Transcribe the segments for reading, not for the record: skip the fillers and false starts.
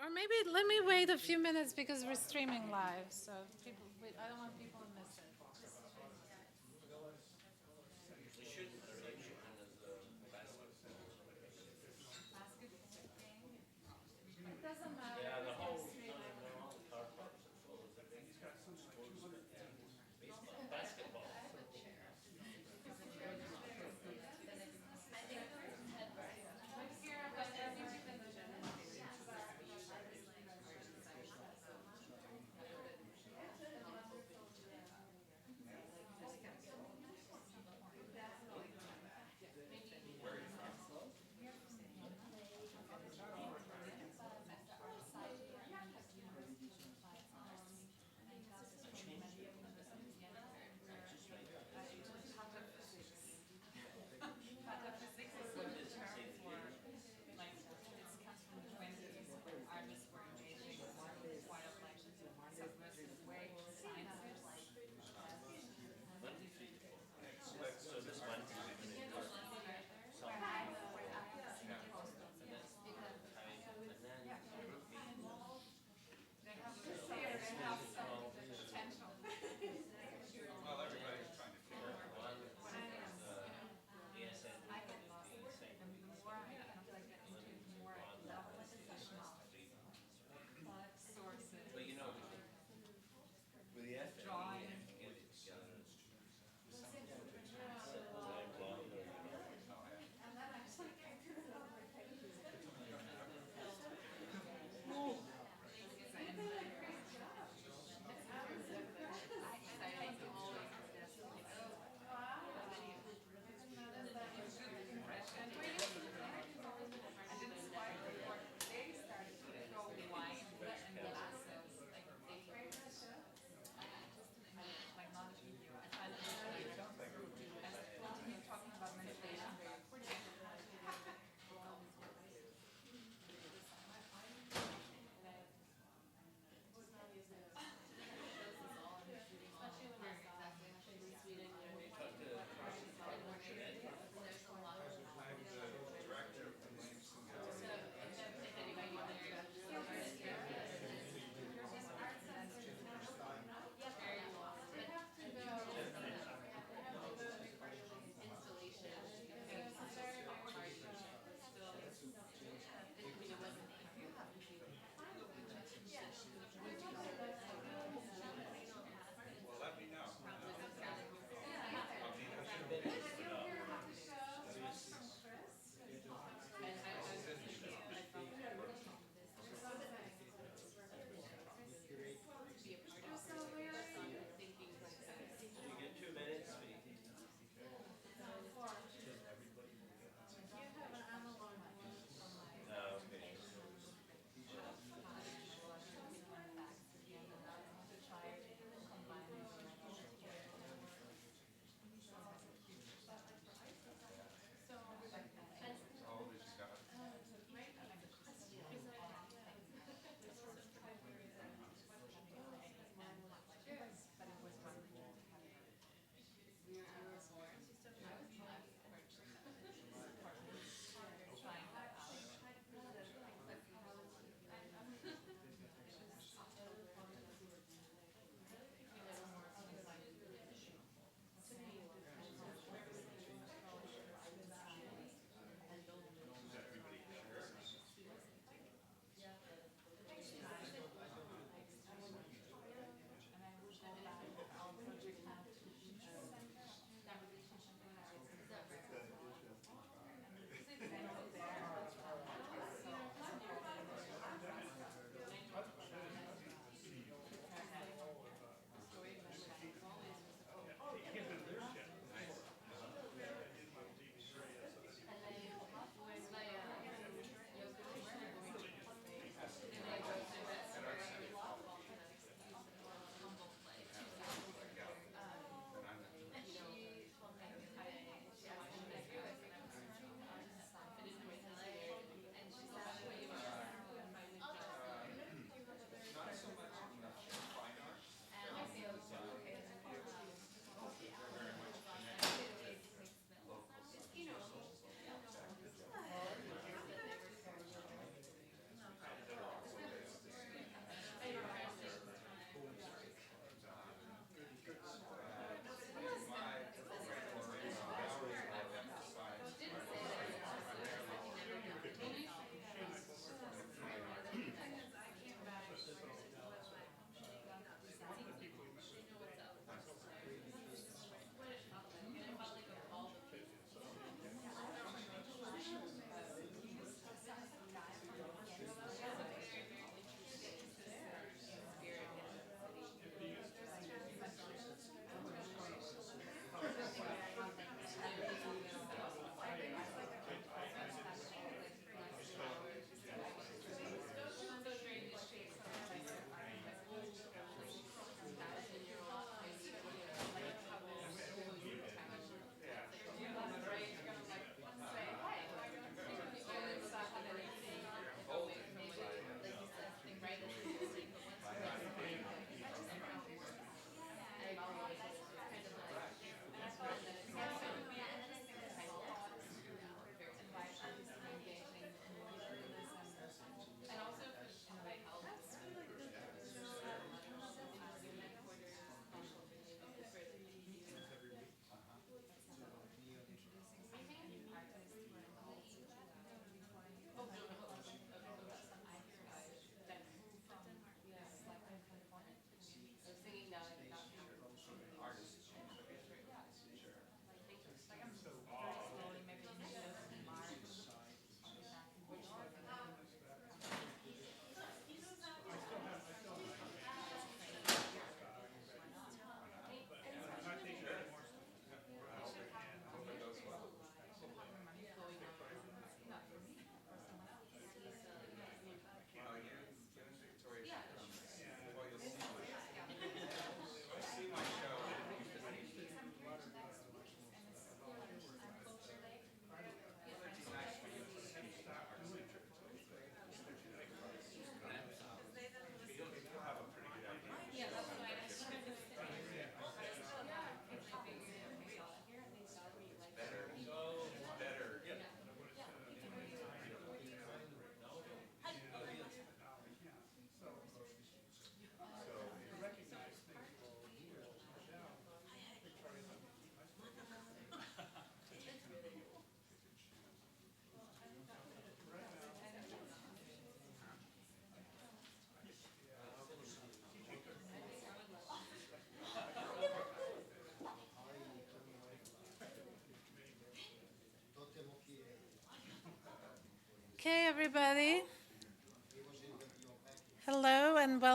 or maybe let me wait a few minutes because we're streaming live, so people, I don't want people to miss it. It doesn't matter. Yeah, the We can whole, stream no, it. no, all the car parks are full. Baseball, basketball.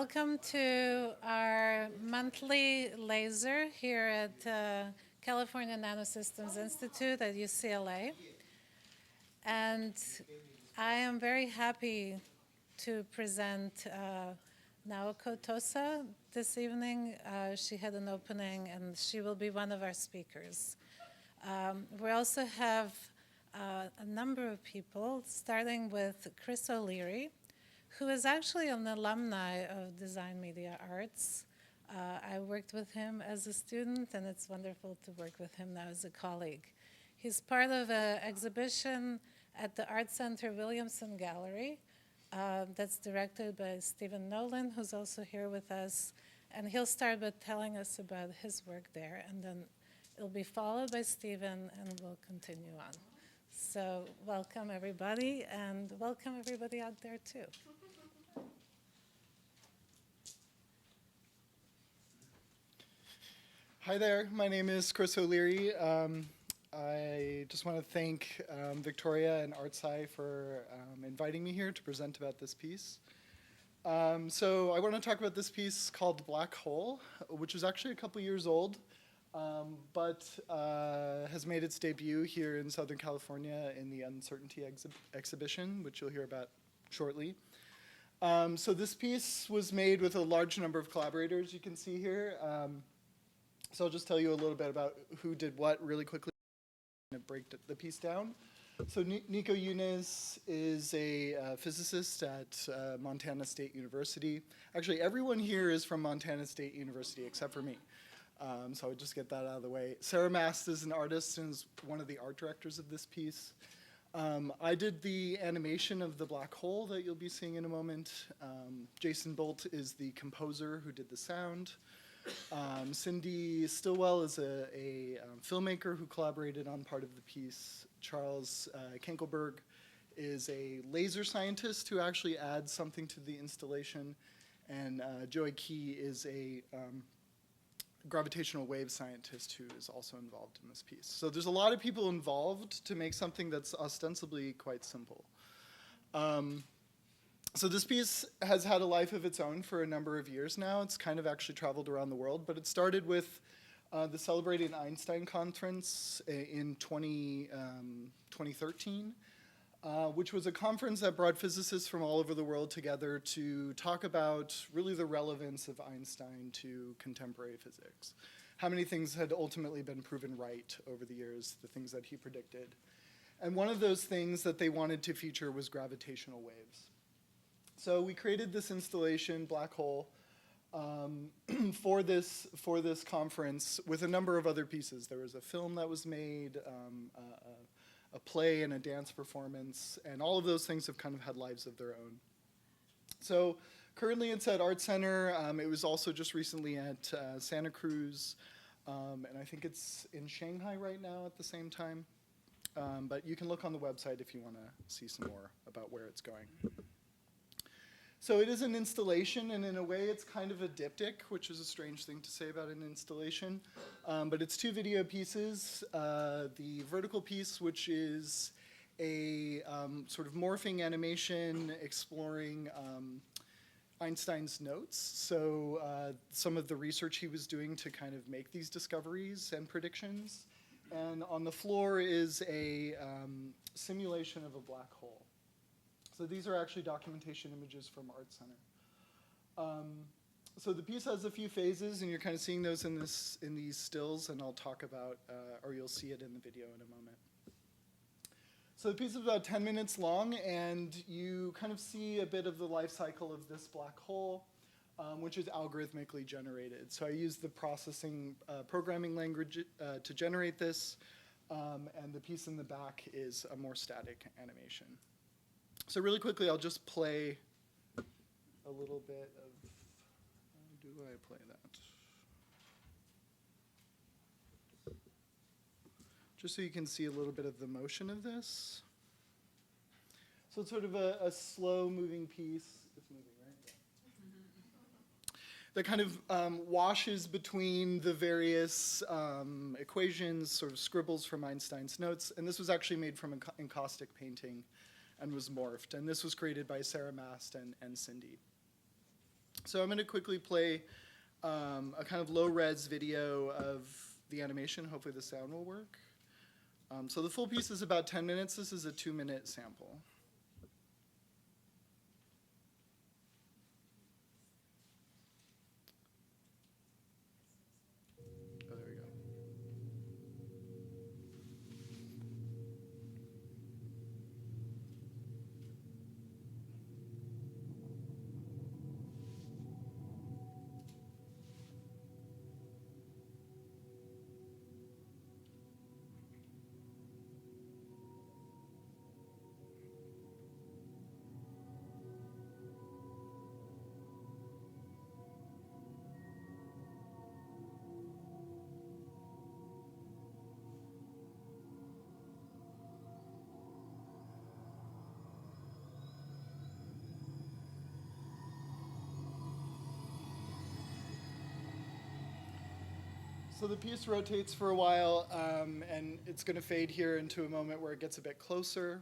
Welcome to our monthly laser here at California Nanosystems Institute at UCLA. And I am very happy to present Naoko Tosa this evening. She had an opening and she will be one of our speakers. We also have a number of people, starting with Chris O'Leary, who is actually an alumni of Design Media Arts. I worked with him as a student, and it's wonderful to work with him now as a colleague. He's part of an exhibition at the Art Center Williamson Gallery that's directed by Stephen Nowlin, who's also here with us. And he'll start by telling us about his work there, and then it'll be followed by Stephen, and we'll continue on. So welcome, everybody, and welcome everybody out there, too. Hi there, my name is Chris O'Leary. I just want to thank Victoria and ArtSci for inviting me here to present about this piece. So I want to talk about this piece called Black Hole, which is actually a couple years old, but has made its debut here in Southern California in the Uncertainty exhibition, which you'll hear about shortly. So this piece was made with a large number of collaborators you can see here. So I'll just tell you a little bit about who did what really quickly and break the piece down. So Nico Younes is a physicist at Montana State University. Actually, everyone here is from Montana State University except for me. So I would just get that out of the way. Sarah Mast is an artist and is one of the art directors of this piece. I did the animation of the black hole that you'll be seeing in a moment. Jason Bolt is the composer who did the sound. Cindy Stillwell is a filmmaker who collaborated on part of the piece. Charles Kenkelberg is a laser scientist who actually adds something to the installation. And Joey Key is a gravitational wave scientist who is also involved in this piece. So there's a lot of people involved to make something that's ostensibly quite simple. So this piece has had a life of its own for a number of years now. It's kind of actually traveled around the world, but it started with the Celebrating Einstein Conference in 2013, which was a conference that brought physicists from all over the world together to talk about really the relevance of Einstein to contemporary physics. How many things had ultimately been proven right over the years, the things that he predicted. And one of those things that they wanted to feature was gravitational waves. So we created this installation, Black Hole, for this conference with a number of other pieces. There was a film that was made, a play and a dance performance, and all of those things have kind of had lives of their own. So currently it's at Art Center. It was also just recently at Santa Cruz, and I think it's in Shanghai right now at the same time. But you can look on the website if you want to see some more about where it's going. So it is an installation, and in a way it's kind of a diptych, which is a strange thing to say about an installation. But it's two video pieces. The vertical piece, which is a sort of morphing animation exploring Einstein's notes. So some of the research he was doing to kind of make these discoveries and predictions. And on the floor is a simulation of a black hole. So these are actually documentation images from Art Center. So the piece has a few phases, and you're kind of seeing those in these stills, and I'll talk about, or you'll see it in the video in a moment. So the piece is about 10 minutes long, and you kind of see a bit of the life cycle of this black hole, which is algorithmically generated. So I used the programming language to generate this, and the piece in the back is a more static animation. So really quickly, I'll just play a little bit of, how do I play that? Just so you can see a little bit of the motion of this. So it's sort of a slow moving piece. It's moving, right? That kind of washes between the various equations, sort of scribbles from Einstein's notes. And this was actually made from encaustic painting and was morphed. And this was created by Sarah Mast and Cindy. So I'm going to quickly play a kind of low-res video of the animation. Hopefully the sound will work. So the full piece is about 10 minutes. This is a 2-minute sample. Oh, there we go. So the piece rotates for a while, and it's going to fade here into a moment where it gets a bit closer.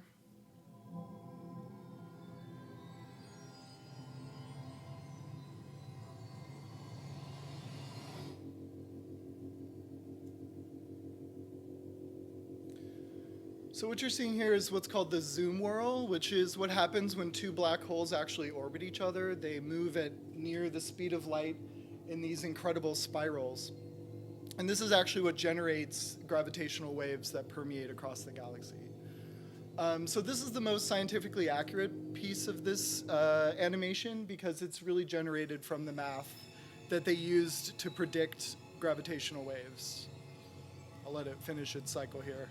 So what you're seeing here is what's called the zoom whirl, which is what happens when two black holes actually orbit each other. They move at near the speed of light in these incredible spirals. And this is actually what generates gravitational waves that permeate across the galaxy. So this is the most scientifically accurate piece of this animation because it's really generated from the math that they used to predict gravitational waves. I'll let it finish its cycle here.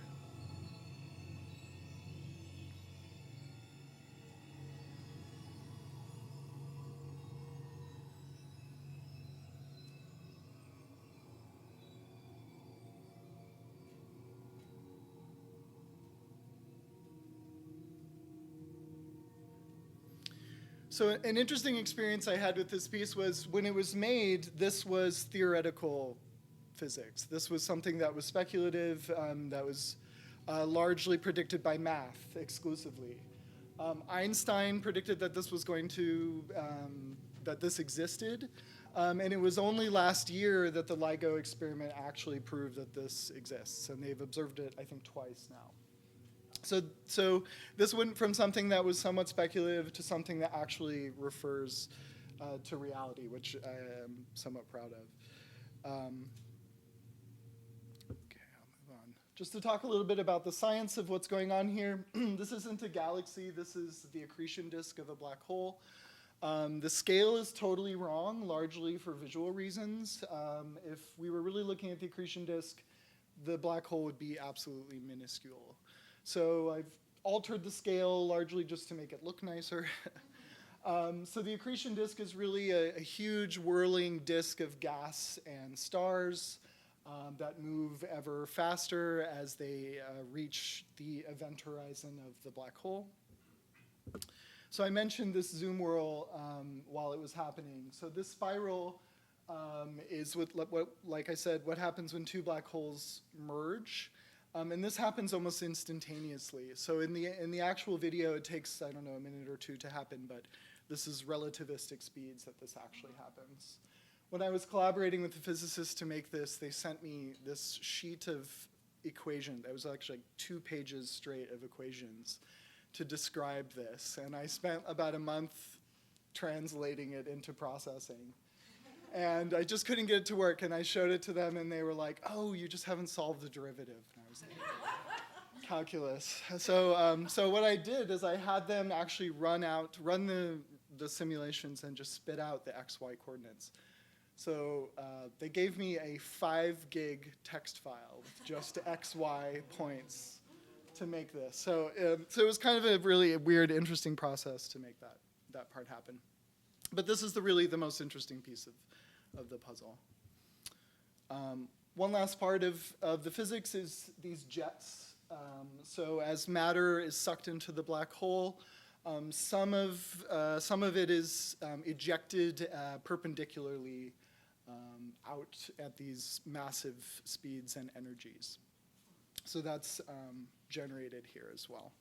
So an interesting experience I had with this piece was when it was made, this was theoretical physics. This was something that was speculative, that was largely predicted by math exclusively. Einstein predicted that this was going to, that this existed, and it was only last year that the LIGO experiment actually proved that this exists, and they've observed it, I think, twice now. So this went from something that was somewhat speculative to something that actually refers to reality, which I am somewhat proud of. Okay, I'll move on. Just to talk a little bit about the science of what's going on here. This isn't a galaxy. This is the accretion disk of a black hole. The scale is totally wrong, largely for visual reasons. If we were really looking at the accretion disk, the black hole would be absolutely minuscule. So I've altered the scale largely just to make it look nicer. So the accretion disk is really a huge whirling disk of gas and stars that move ever faster as they reach the event horizon of the black hole. So I mentioned this zoom whirl while it was happening. So this spiral is what, like I said, what happens when two black holes merge. And this happens almost instantaneously. So in the actual video, it takes, I don't know, a minute or two to happen, but this is relativistic speeds that this actually happens. When I was collaborating with the physicists to make this, they sent me this sheet of equation. That was actually like 2 pages straight of equations to describe this. And I spent about a month translating it into processing. And I just couldn't get it to work, and I showed it to them, and they were like, "Oh, you just haven't solved the derivative." And I was like, calculus. So what I did is I had them actually run the simulations and just spit out the XY coordinates. So they gave me a 5 gig text file with just XY points to make this. So it was kind of a really weird, interesting process to make that part happen. But this is really the most interesting piece of the puzzle. One last part of the physics is these jets. So as matter is sucked into the black hole, some of it is ejected perpendicularly out at these massive speeds and energies. So that's generated here as well.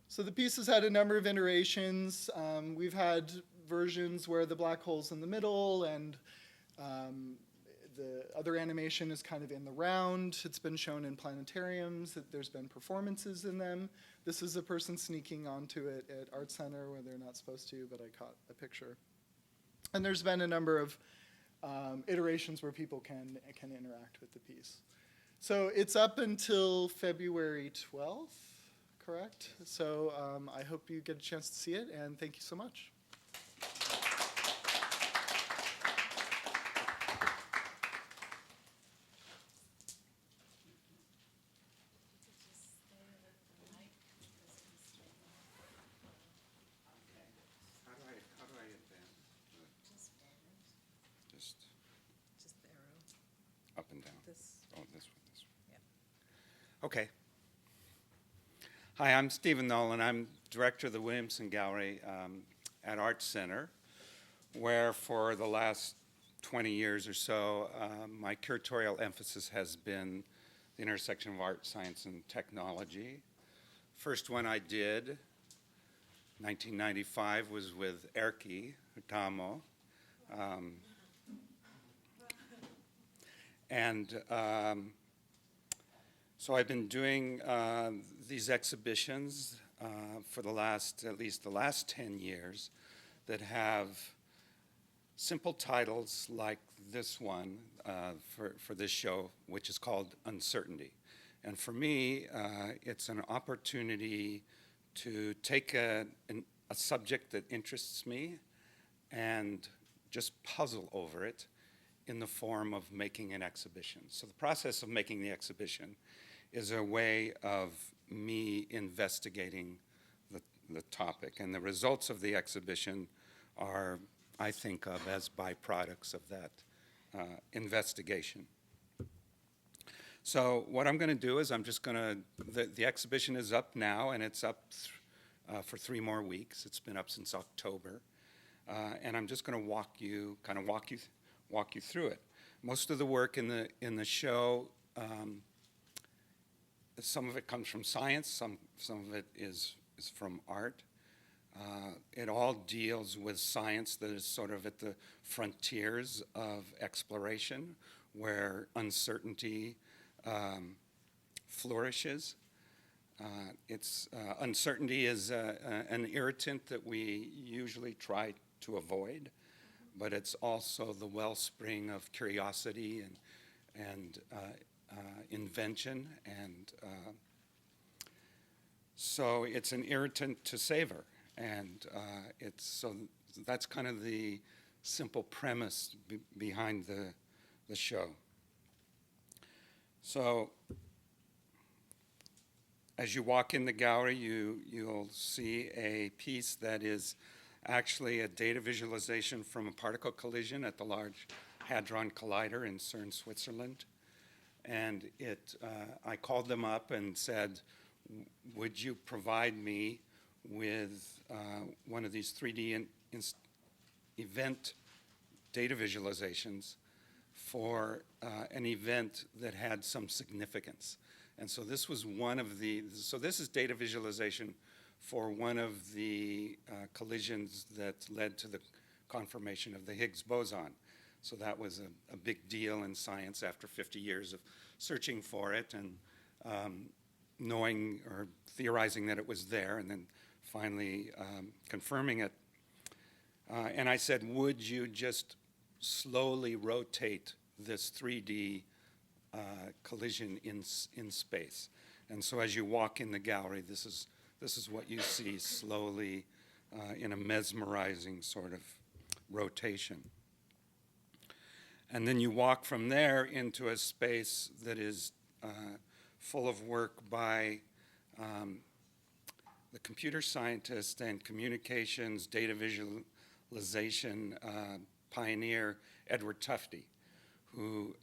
So the piece has had a number of iterations. We've had versions where the black hole's in the middle, and the other animation is kind of in the round. It's been shown in planetariums, that there's been performances in them. This is a person sneaking onto it at Art Center where they're not supposed to, but I caught a picture. And there's been a number of iterations where people can interact with the piece. So it's up until February 12th, correct? So I hope you get a chance to see it, and thank you so much. How do I advance? Just Just the arrow. up and down. This. Oh, this one. Yeah. Okay. Hi, I'm Stephen Nowlin. I'm director of the Williamson Gallery at Art Center, where for the last 20 years or so, my curatorial emphasis has been the intersection of art, science, and technology. First one I did, 1995, was with Erki Hutamo. So I've been doing these exhibitions for at least the last 10 years that have simple titles like this one for this show, which is called Uncertainty. And for me, it's an opportunity to take a subject that interests me and just puzzle over it in the form of making an exhibition. So the process of making the exhibition is a way of me investigating the topic. And the results of the exhibition are, I think of as byproducts of that investigation. So what I'm going to do is the exhibition is up now, and it's up for 3 more weeks. It's been up since October. And I'm just going to walk you through it. Most of the work in the show, some of it comes from science, some of it is from art. It all deals with science that is sort of at the frontiers of exploration, where uncertainty flourishes. Uncertainty is an irritant that we usually try to avoid, but it's also the wellspring of curiosity and invention, and so it's an irritant to savor, and so that's kind of the simple premise behind the show. So as you walk in the gallery, you'll see a piece that is actually a data visualization from a particle collision at the Large Hadron Collider in CERN, Switzerland. And I called them up and said, would you provide me with one of these 3D event data visualizations for an event that had some significance? And so this was this is data visualization for one of the collisions that led to the confirmation of the Higgs boson. So that was a big deal in science after 50 years of searching for it and knowing or theorizing that it was there, and then finally confirming it. And I said, would you just slowly rotate this 3D collision in space? And so as you walk in the gallery, this is what you see slowly in a mesmerizing sort of rotation. And then you walk from there into a space that is full of work by the computer scientist and communications data visualization pioneer Edward Tufte, who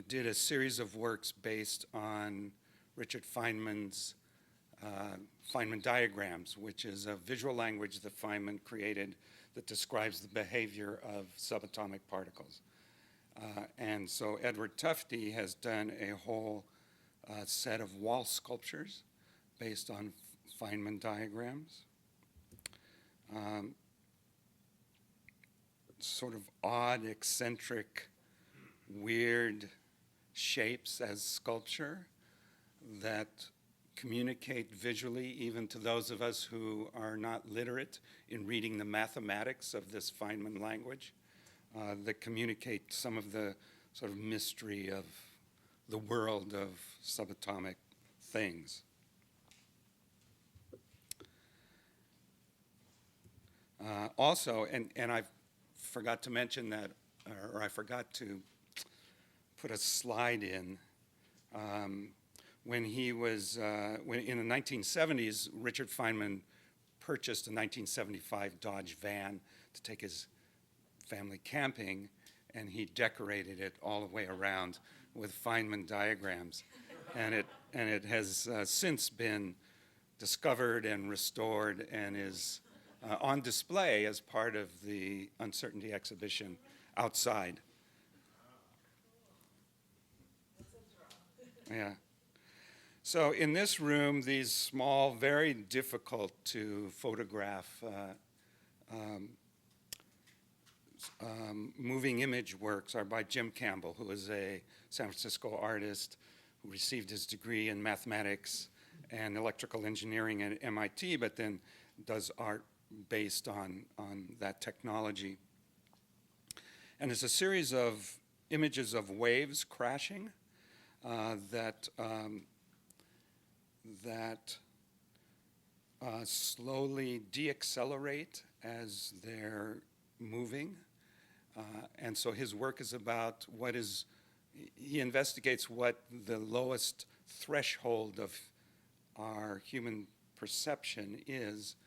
did a series of works based on Richard Feynman's Feynman diagrams, which is a visual language that Feynman created that describes the behavior of subatomic particles. And so Edward Tufte has done a whole set of wall sculptures based on Feynman diagrams. um, sort of odd, eccentric, weird shapes as sculpture that communicate visually even to those of us who are not literate in reading the mathematics of this Feynman language, that communicate some of the sort of mystery of the world of subatomic things. Also, and I forgot to mention that, or I forgot to put a slide in. When he was, in the 1970s, Richard Feynman purchased a 1975 Dodge van to take his family camping, and he decorated it all the way around with Feynman diagrams. And it has since been discovered and restored and is on display as part of the Uncertainty exhibition outside. Yeah. So in this room, these small, very difficult to photograph moving image works are by Jim Campbell, who is a San Francisco artist who received his degree in mathematics and electrical engineering at MIT, but then does art based on that technology. And it's a series of images of waves crashing that slowly deaccelerate as they're moving. And so his work is about he investigates what the lowest threshold of our human perception is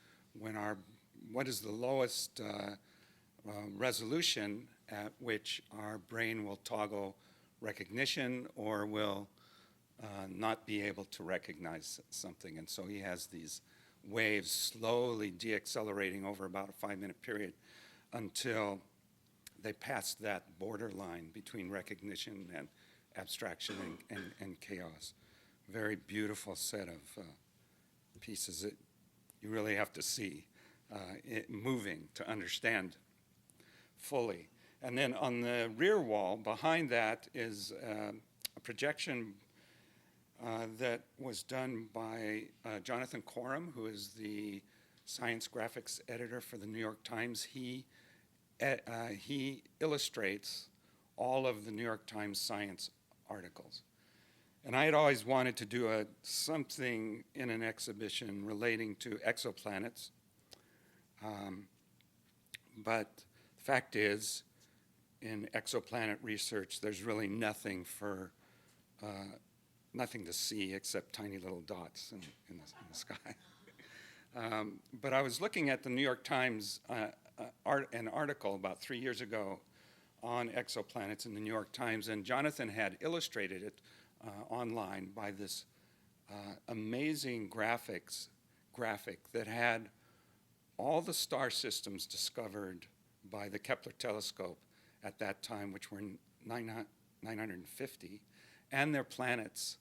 what is the lowest resolution at which our brain will toggle recognition or will not be able to recognize something. And so he has these waves slowly deaccelerating over about a 5-minute period until they pass that borderline between recognition and abstraction and chaos. Very beautiful set of pieces that you really have to see it moving to understand fully. And then on the rear wall behind that is a projection that was done by Jonathan Coram, who is the science graphics editor for the New York Times. He illustrates all of the New York Times science articles. And I had always wanted to do something in an exhibition relating to exoplanets. But the fact is, in exoplanet research, there's really nothing to see except tiny little dots in the sky. But I was looking at the New York Times an article about 3 years ago on exoplanets in the New York Times, and Jonathan had illustrated it online by this amazing graphic that had all the star systems discovered by the Kepler telescope at that time, which were 950, and their planets.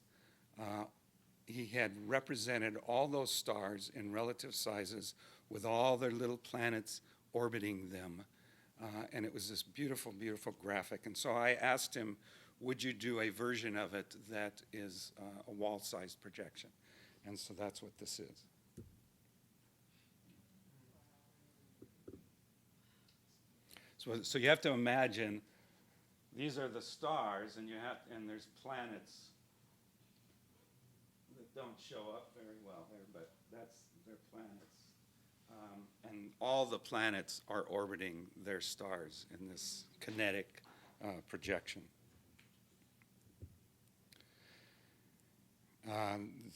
He had represented all those stars in relative sizes with all their little planets orbiting them. And it was this beautiful, beautiful graphic. And so I asked him, would you do a version of it that is a wall-sized projection? And so that's what this is. So you have to imagine these are the stars, and there's planets that don't show up very well here, but they're planets. And all the planets are orbiting their stars in this kinetic projection.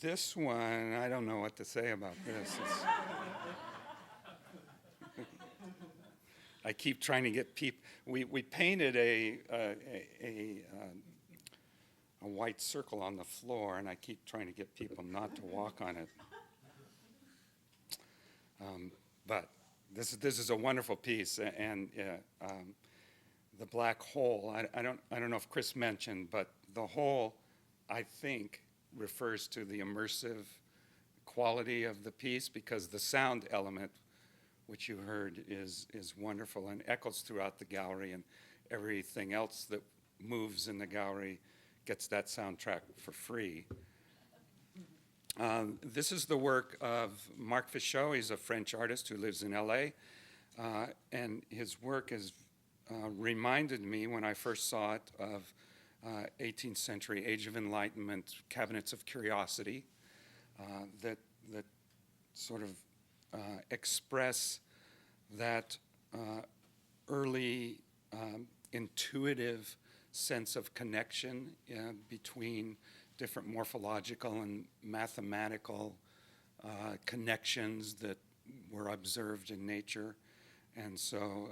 This one, I don't know what to say about this. I keep trying to get people. We painted a white circle on the floor, and I keep trying to get people not to walk on it. But this is a wonderful piece, and the black hole. I don't know if Chris mentioned, but the hole, I think, refers to the immersive quality of the piece, because the sound element which you heard is wonderful and echoes throughout the gallery, and everything else that moves in the gallery gets that soundtrack for free. This is the work of Marc Fichot. He's a French artist who lives in LA, and his work has reminded me, when I first saw it, of 18th century Age of Enlightenment cabinets of curiosity that sort of express that early intuitive sense of connection between different morphological and mathematical connections that were observed in nature. And so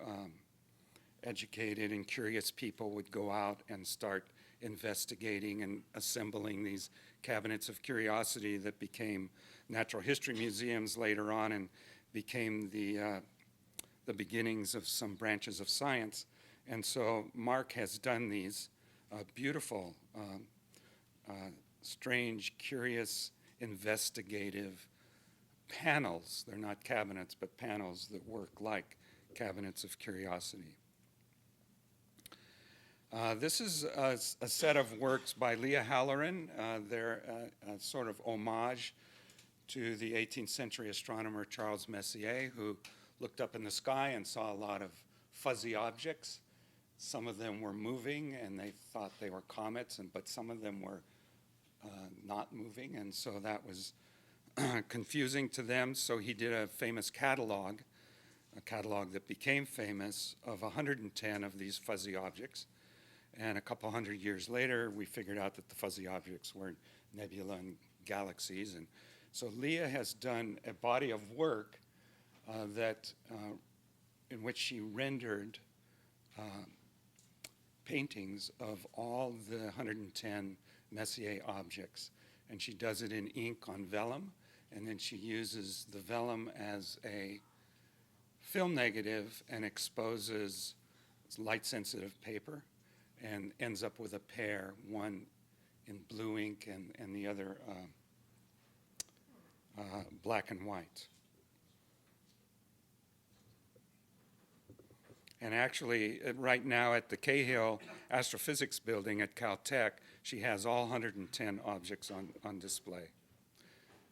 educated and curious people would go out and start investigating and assembling these cabinets of curiosity that became natural history museums later on and became the beginnings of some branches of science. And so Marc has done these beautiful, strange, curious, investigative panels. They're not cabinets, but panels that work like cabinets of curiosity. This is a set of works by Leah Halloran. They're a sort of homage to the 18th century astronomer Charles Messier, who looked up in the sky and saw a lot of fuzzy objects. Some of them were moving, and they thought they were comets, but some of them were not moving, and so that was confusing to them. So he did a famous catalog, a catalog that became famous, of 110 of these fuzzy objects. And a couple hundred years later, we figured out that the fuzzy objects were nebula and galaxies. And so Leah has done a body of work in which she rendered paintings of all the 110 Messier objects. And she does it in ink on vellum, and then she uses the vellum as a film negative and exposes light-sensitive paper, and ends up with a pair, one in blue ink and the other black and white. And actually, right now at the Cahill Astrophysics Building at Caltech, she has all 110 objects on display.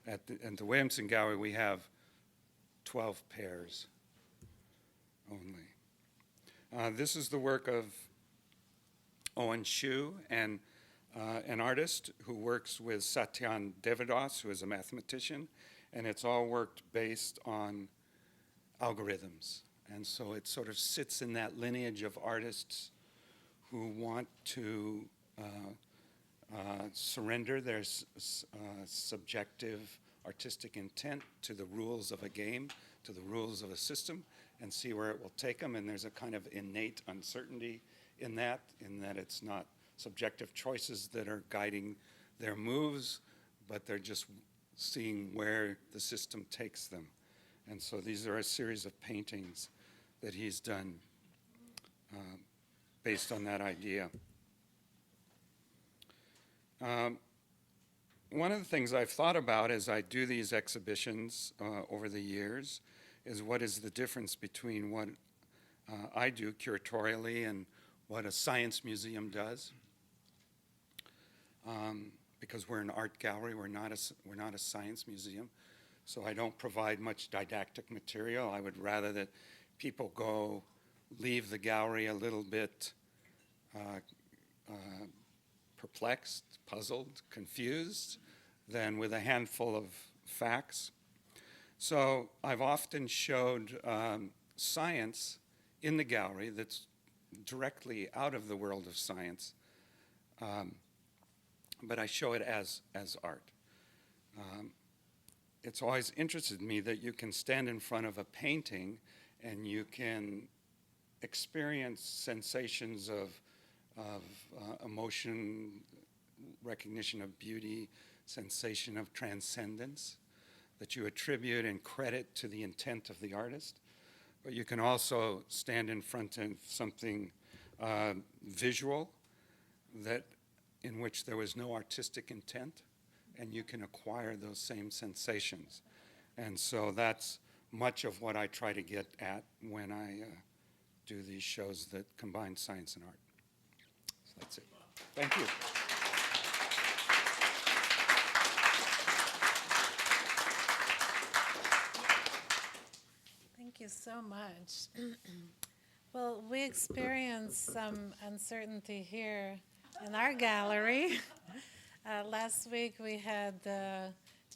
At the Williamson Gallery, we have 12 pairs only. This is the work of Owen Shu, and an artist who works with Satyan Devadas, who is a mathematician, and it's all worked based on algorithms. And so it sort of sits in that lineage of artists who want to surrender their subjective artistic intent to the rules of a game, to the rules of a system, and see where it will take them. And there's a kind of innate uncertainty in that it's not subjective choices that are guiding their moves, but they're just seeing where the system takes them. And so these are a series of paintings that he's done based on that idea. One of the things I've thought about as I do these exhibitions over the years is what is the difference between what I do curatorially and what a science museum does. Because we're an art gallery, we're not a science museum, so I don't provide much didactic material. I would rather that people leave the gallery a little bit perplexed, puzzled, confused, than with a handful of facts. So I've often showed science in the gallery that's directly out of the world of science, but I show it as art. It's always interested me that you can stand in front of a painting and you can experience sensations of emotion, recognition of beauty, sensation of transcendence that you attribute and credit to the intent of the artist. But you can also stand in front of something visual in which there was no artistic intent, and you can acquire those same sensations. And so that's much of what I try to get at when I do these shows that combine science and art. So that's it. Thank you. Thank you so much. Well, we experienced some uncertainty here in our gallery. Last week we had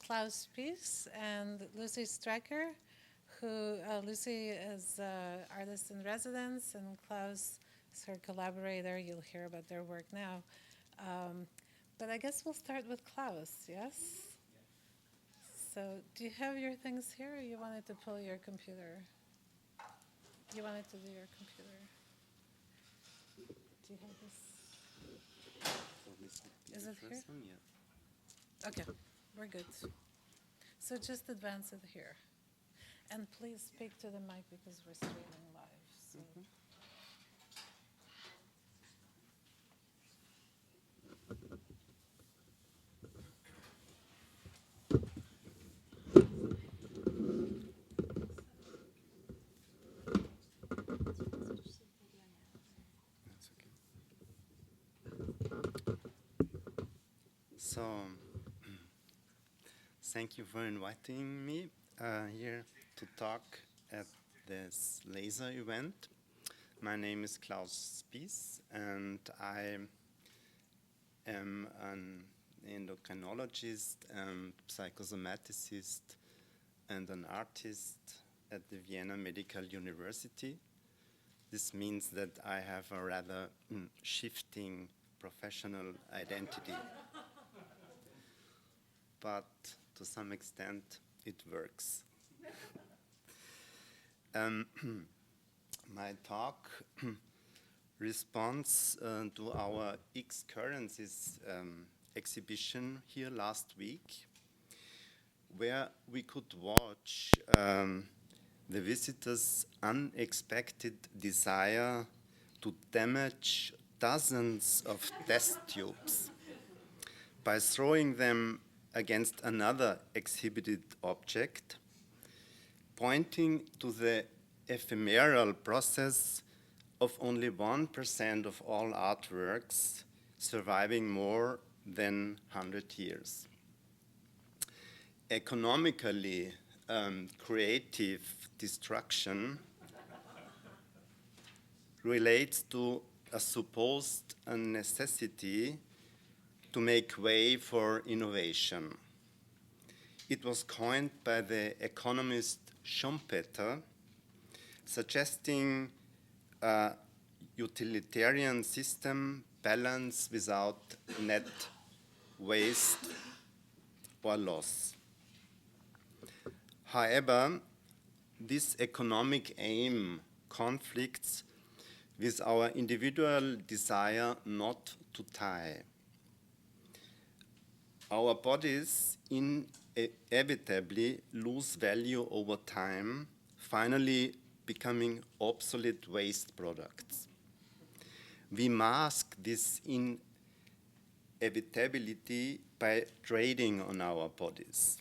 Kalus Spiess and Lucie Strecker, who Lucie is artist in residence, and Kalus is her collaborator. You'll hear about their work now. But I guess we'll start with Kalus, yes? So do you have your things here, or you wanted to pull your computer? You wanted to do your computer. Do you have this? Is it here? Yeah. Okay, we're good. So just advance it here. And please speak to the mic because we're streaming live. So. So, thank you for inviting me here to talk at this laser event. My name is Kalus Spiess, and I am an endocrinologist and psychosomaticist and an artist at the Vienna Medical University. This means that I have a rather shifting professional identity. But to some extent, it works. My talk responds to our X Currencies exhibition here last week, where we could watch the visitors' unexpected desire to damage dozens of test tubes by throwing them against another exhibited object, pointing to the ephemeral process of only 1% of all artworks surviving more than 100 years. Economically, creative destruction relates to a supposed necessity to make way for innovation. It was coined by the economist Schumpeter, suggesting a utilitarian system balance without net waste or loss. However, this economic aim conflicts with our individual desire not to die. Our bodies inevitably lose value over time, finally becoming obsolete waste products. We mask this inevitability by trading on our bodies.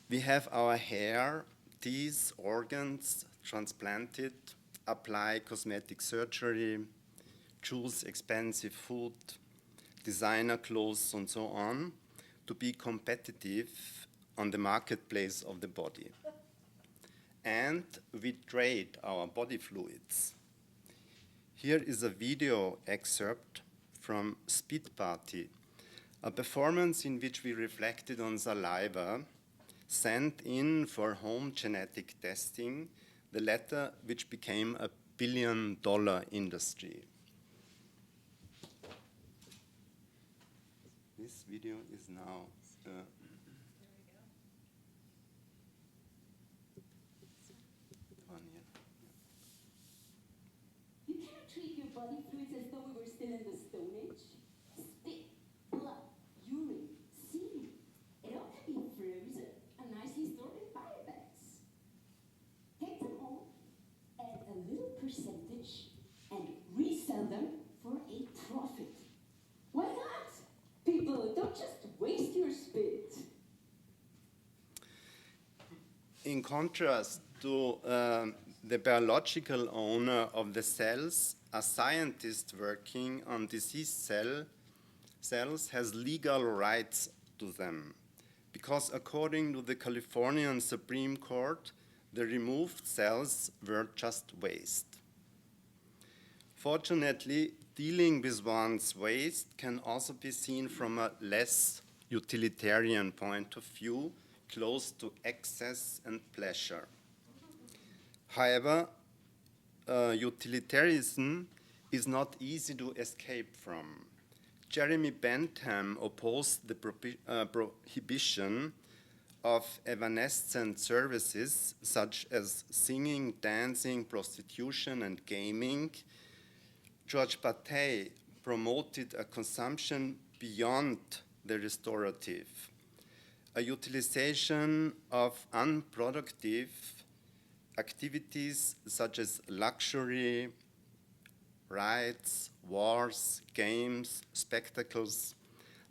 We have our hair, teeth, organs transplanted, apply cosmetic surgery, choose expensive food, designer clothes, and so on, to be competitive on the marketplace of the body. And we trade our body fluids. Here is a video excerpt from Speed Party, a performance in which we reflected on saliva sent in for home genetic testing, the latter which became a billion-dollar industry. This video is now one here. You cannot treat your body fluids as though we were still in the Stone Age. Spit, blood, urine, semen. It all can be frozen and nicely stored in biobags. Take them all, add a little percentage, and resell them for a profit. Why not? People, don't just waste your spit. In contrast to the biological owner of the cells, a scientist working on diseased cells has legal rights to them, because according to the Californian Supreme Court, the removed cells were just waste. Fortunately, dealing with one's waste can also be seen from a less utilitarian point of view, close to excess and pleasure. However, utilitarianism is not easy to escape from. Jeremy Bentham opposed the prohibition of evanescent services such as singing, dancing, prostitution, and gaming. George Bataille promoted a consumption beyond the restorative, a utilization of unproductive activities such as luxury, rides, wars, games, spectacles,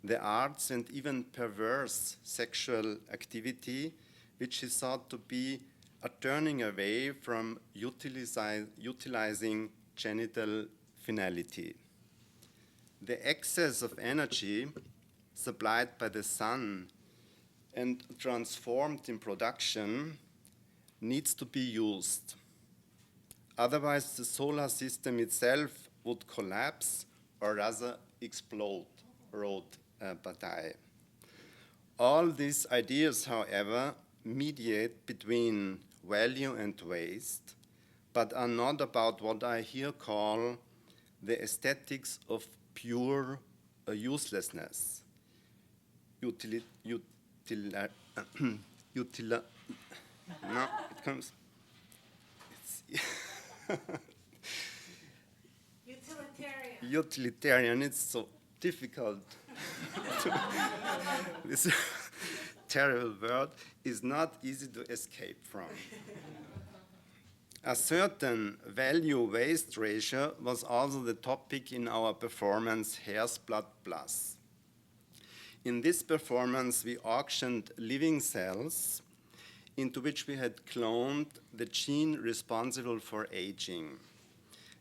the arts, and even perverse sexual activity, which is thought to be a turning away from utilizing genital finality. The excess of energy supplied by the sun and transformed in production needs to be used. Otherwise, the solar system itself would collapse or rather explode, wrote Bataille. All these ideas, however, mediate between value and waste, but are not about what I here call the aesthetics of pure uselessness. No, it comes. Utilitarian, it's so difficult. This terrible word is not easy to escape from. A certain value-waste ratio was also the topic in our performance Hair's Blood Plus. In this performance, we auctioned living cells into which we had cloned the gene responsible for aging.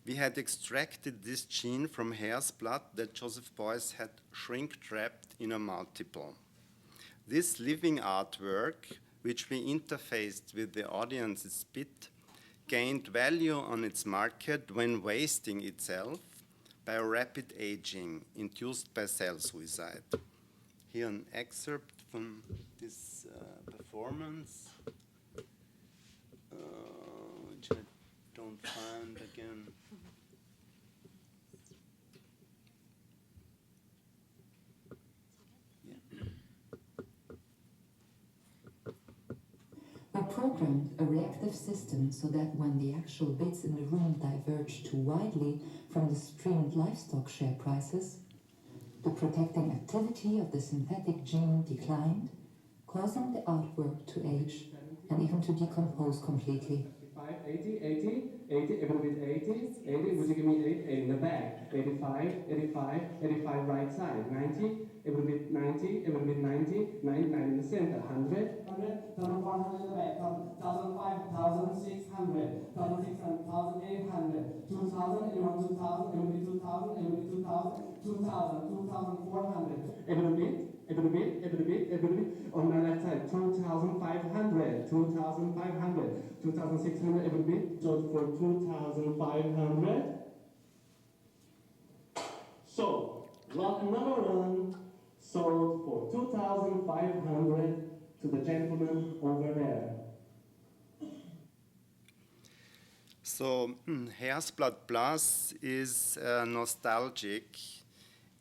We had extracted this gene from hair's blood that Joseph Beuys had shrink-trapped in a multiple. This living artwork, which we interfaced with the audience's spit, gained value on its market when wasting itself by a rapid aging induced by cell suicide. Here an excerpt from this performance, which I don't find again. We programmed a reactive system so that when the actual bits in the room diverged too widely from the streamed livestock share prices, the protecting activity of the synthetic gene declined, causing the artwork to age and even to decompose completely. 80, 80, 80, everybody 80, 80, would you give me 8, 8 in the back, 85, 85, 85 right side, 90, everybody 90, everybody 90, 99 in the center, 100, 100, 1,100 in the back, 1,005, 1,600, 1,600, 1,800, 2,000, everyone 2,000, everybody 2,000, everybody 2,000, 2,000, 2,400, everybody, on my left side, 2,500, 2,500, 2,600, everybody, so for 2,500. So, lot number one sold for 2,500 to the gentleman over there. So, Hair's Blood Plus is nostalgic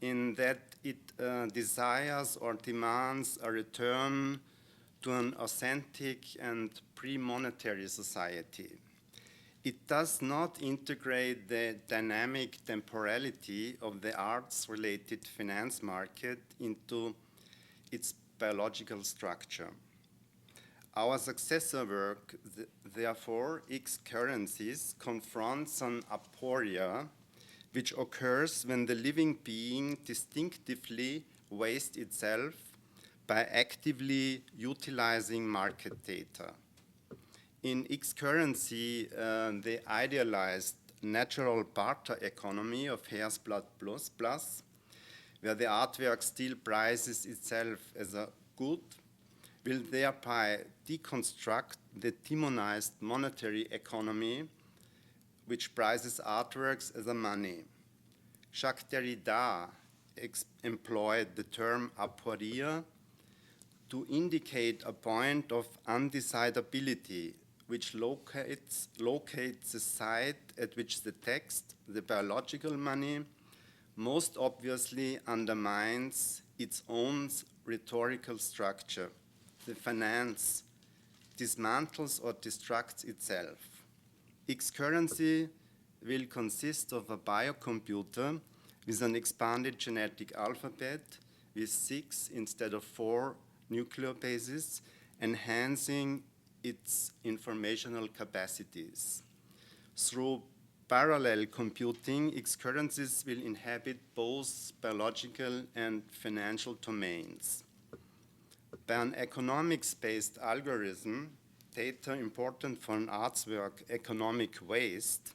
in that it desires or demands a return to an authentic and pre-monetary society. It does not integrate the dynamic temporality of the arts-related finance market into its biological structure. Our successor work, therefore, X Currencies, confronts an aporia which occurs when the living being distinctively wastes itself by actively utilizing market data. In X currency, they idealized natural barter economy of Hair's Blood Plus, where the artwork still prices itself as a good, will thereby deconstruct the demonized monetary economy, which prices artworks as a money. Jacques Derrida employed the term aporia to indicate a point of undecidability which locates the site at which the text, the biological money, most obviously undermines its own rhetorical structure. The finance dismantles or destructs itself. X currency will consist of a biocomputer with an expanded genetic alphabet with 6 instead of 4 nucleobases, enhancing its informational capacities. Through parallel computing, X currencies will inhabit both biological and financial domains. By an economics-based algorithm, data important for an artwork economic waste,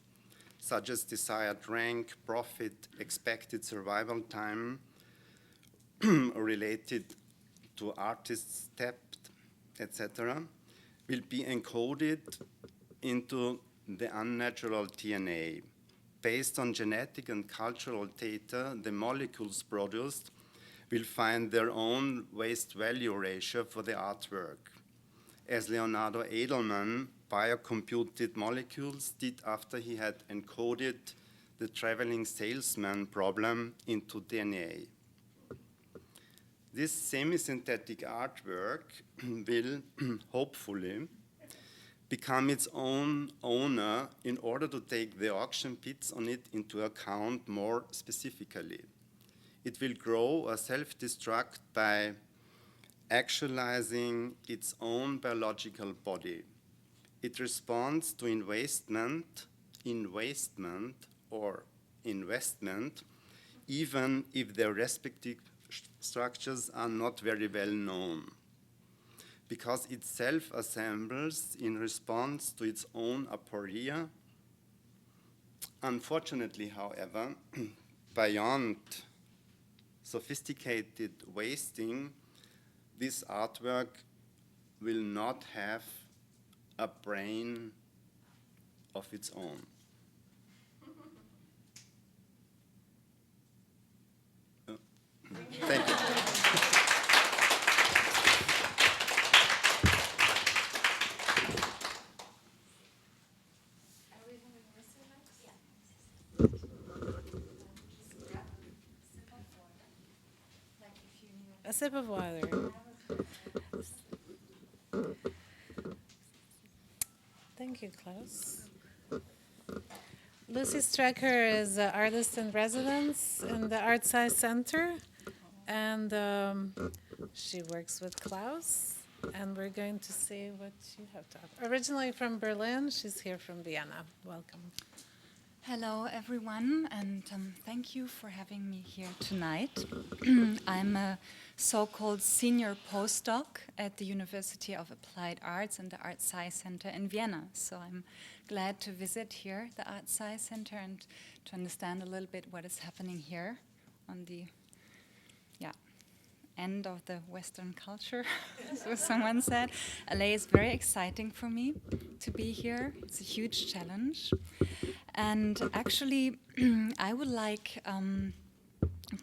such as desired rank, profit, expected survival time, related to artist's depth, etc., will be encoded into the unnatural DNA. Based on genetic and cultural data, the molecules produced will find their own waste value ratio for the artwork, as Leonardo Edelman biocomputed molecules did after he had encoded the traveling salesman problem into DNA. This semi-synthetic artwork will hopefully become its own owner in order to take the auction bids on it into account more specifically. It will grow or self-destruct by actualizing its own biological body. It responds to investment or investment, even if their respective structures are not very well known, because it self-assembles in response to its own aporia. Unfortunately, however, beyond sophisticated wasting, this artwork will not have a brain of its own. Thank you. A sip of water. Thank you, Klaus. Lucie Strecker is an artist in residence in the Art Science Center, and she works with Klaus, and we're going to see what you have to offer. Originally from Berlin, she's here from Vienna. Welcome. Hello, everyone, and thank you for having me here tonight. I'm a so-called senior postdoc at the University of Applied Arts and the Art Sci Center in Vienna. So I'm glad to visit here, the Art Sci Center, and to understand a little bit what is happening here on the end of the Western culture, so someone said. LA is very exciting for me to be here. It's a huge challenge. And actually, I would like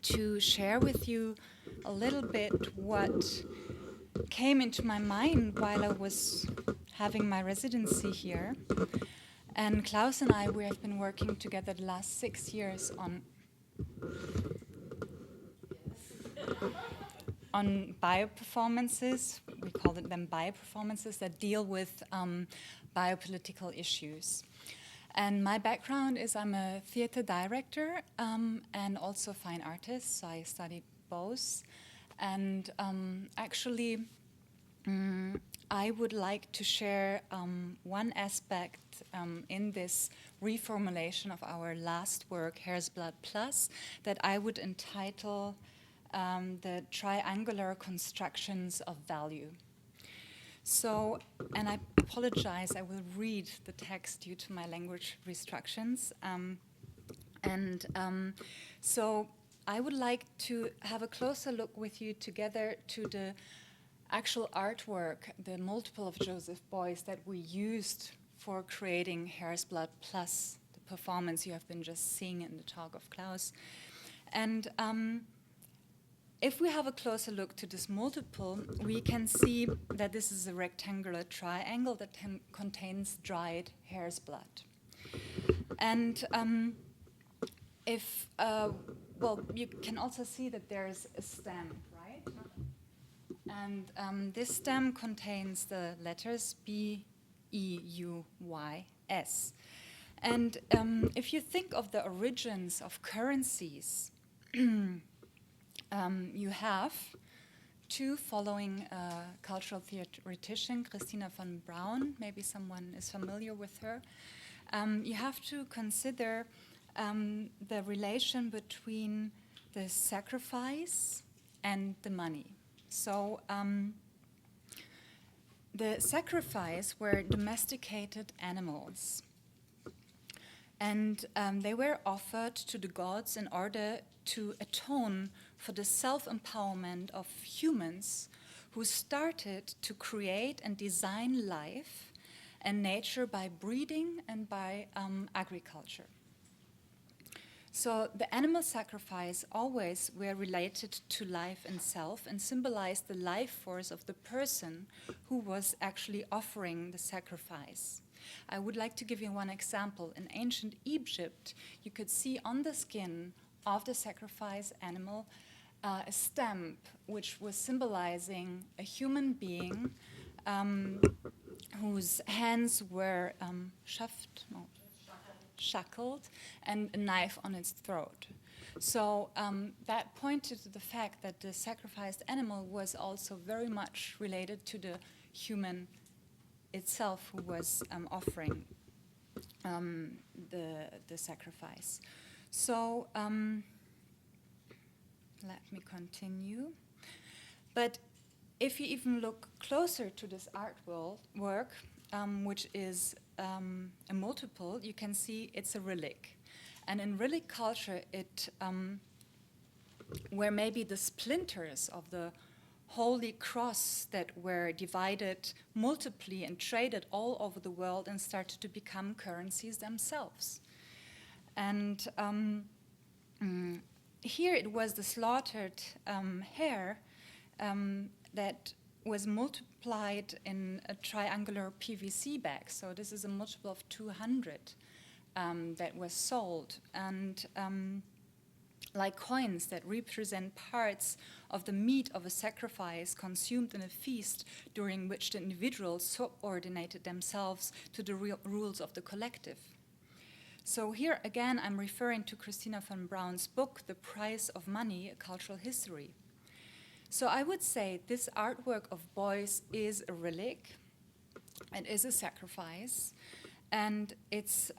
to share with you a little bit what came into my mind while I was having my residency here. And Klaus and I, we have been working together the last 6 years on bioperformances. We call them bioperformances that deal with biopolitical issues. And my background is I'm a theater director and also fine artist, so I studied both. And actually, I would like to share one aspect in this reformulation of our last work, Hair's Blood Plus, that I would entitle the triangular constructions of value. So, and I apologize, I will read the text due to my language restrictions. So I would like to have a closer look with you together to the actual artwork, the multiple of Joseph Beuys that we used for creating Hare's Blood plus the performance you have been just seeing in the talk of Kalus. And if we have a closer look to this multiple, we can see that this is a rectangular triangle that contains dried hare's blood. And well, you can also see that there's a stem, right? And this stem contains the letters B, E, U, Y, S. And if you think of the origins of currencies, you have two following cultural theoretician, Christina von Braun, maybe someone is familiar with her. You have to consider the relation between the sacrifice and the money. So the sacrifice were domesticated animals. And they were offered to the gods in order to atone for the self-empowerment of humans who started to create and design life and nature by breeding and by agriculture. So the animal sacrifice always were related to life itself and symbolized the life force of the person who was actually offering the sacrifice. I would like to give you one example. In ancient Egypt, you could see on the skin of the sacrifice animal a stamp which was symbolizing a human being whose hands were shackled and a knife on its throat. So that pointed to the fact that the sacrificed animal was also very much related to the human itself who was offering the sacrifice. So let me continue. But if you even look closer to this artwork, which is a multiple, you can see it's a relic. And in relic culture, it were maybe the splinters of the Holy Cross that were divided multiply and traded all over the world and started to become currencies themselves. And here it was the slaughtered hare that was multiplied in a triangular PVC bag. So this is a multiple of 200 that was sold. And like coins that represent parts of the meat of a sacrifice consumed in a feast during which the individuals subordinated themselves to the rules of the collective. So here again, I'm referring to Christina von Braun's book, The Price of Money, A Cultural History. So I would say this artwork of Beuys is a relic, it is a sacrifice, and it's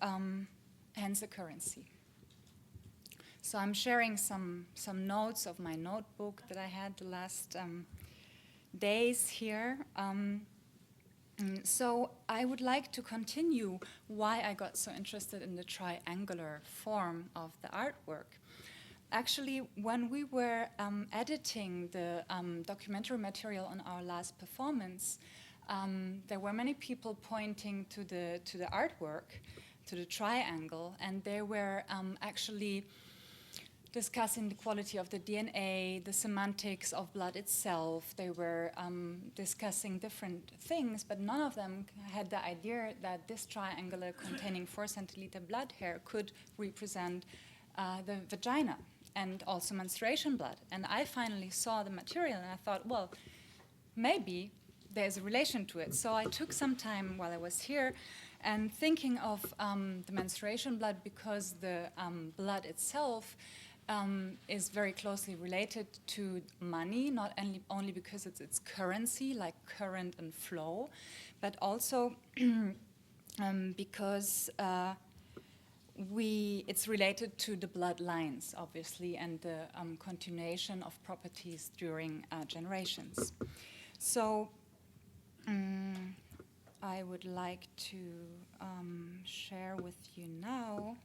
hence a currency. So I'm sharing some notes of my notebook that I had the last days here. So I would like to continue why I got so interested in the triangular form of the artwork. Actually, when we were editing the documentary material on our last performance, there were many people pointing to the artwork, to the triangle, and they were actually discussing the quality of the DNA, the semantics of blood itself. They were discussing different things, but none of them had the idea that this triangular containing 4 centiliter blood hair could represent the vagina and also menstruation blood. And I finally saw the material and I thought, well, maybe there's a relation to it. So I took some time while I was here and thinking of the menstruation blood because the blood itself is very closely related to money, not only because it's its currency, like current and flow, but also because it's related to the bloodlines, obviously, and the continuation of properties during generations. So I would like to share with you now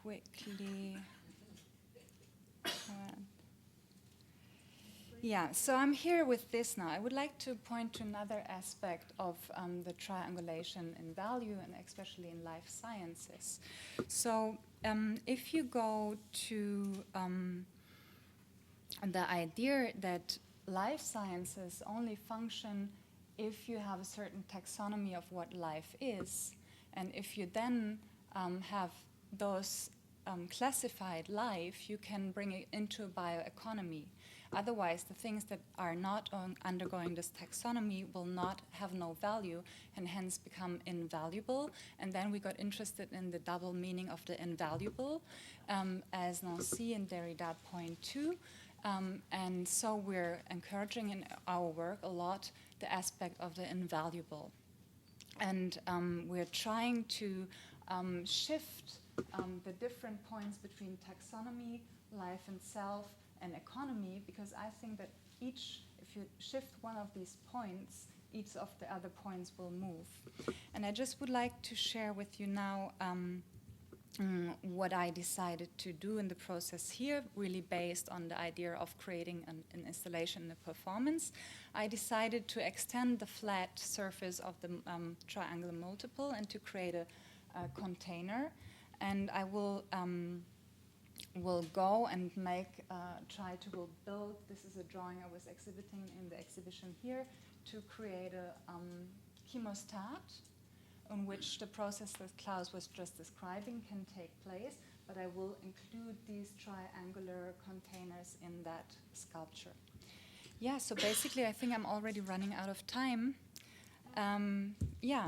quickly. Yeah, so I'm here with this now. I would like to point to another aspect of the triangulation in value, and especially in life sciences. So if you go to the idea that life sciences only function if you have a certain taxonomy of what life is, and if you then have those classified life, you can bring it into a bioeconomy. Otherwise, the things that are not undergoing this taxonomy will not have no value and hence become invaluable. And then we got interested in the double meaning of the invaluable, as Nancy and Derrida point to. And so we're encouraging in our work a lot the aspect of the invaluable. And we're trying to shift the different points between taxonomy, life and self, and economy, because I think that if you shift one of these points, each of the other points will move. And I just would like to share with you now what I decided to do in the process here, really based on the idea of creating an installation and a performance. I decided to extend the flat surface of the triangular multiple and to create a container. And I will go and build, this is a drawing I was exhibiting in the exhibition here, to create a chemostat in which the process that Klaus was just describing can take place, but I will include these triangular containers in that sculpture. Yeah, so basically I think I'm already running out of time.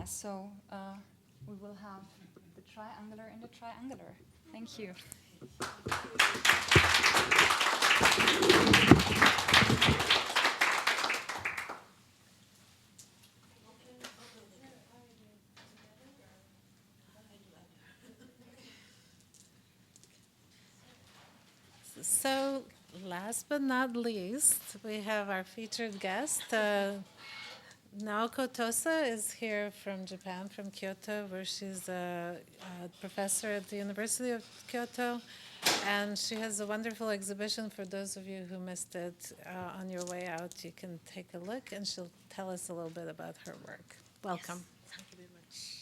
So we will have the triangular and the triangular. Thank you. So, last but not least, we have our featured guest. Naoko Tosa is here from Japan, from Kyoto, where she's a professor at the University of Kyoto. And she has a wonderful exhibition. For those of you who missed it on your way out, you can take a look, and she'll tell us a little bit about her work. Welcome. Yes, thank you very much.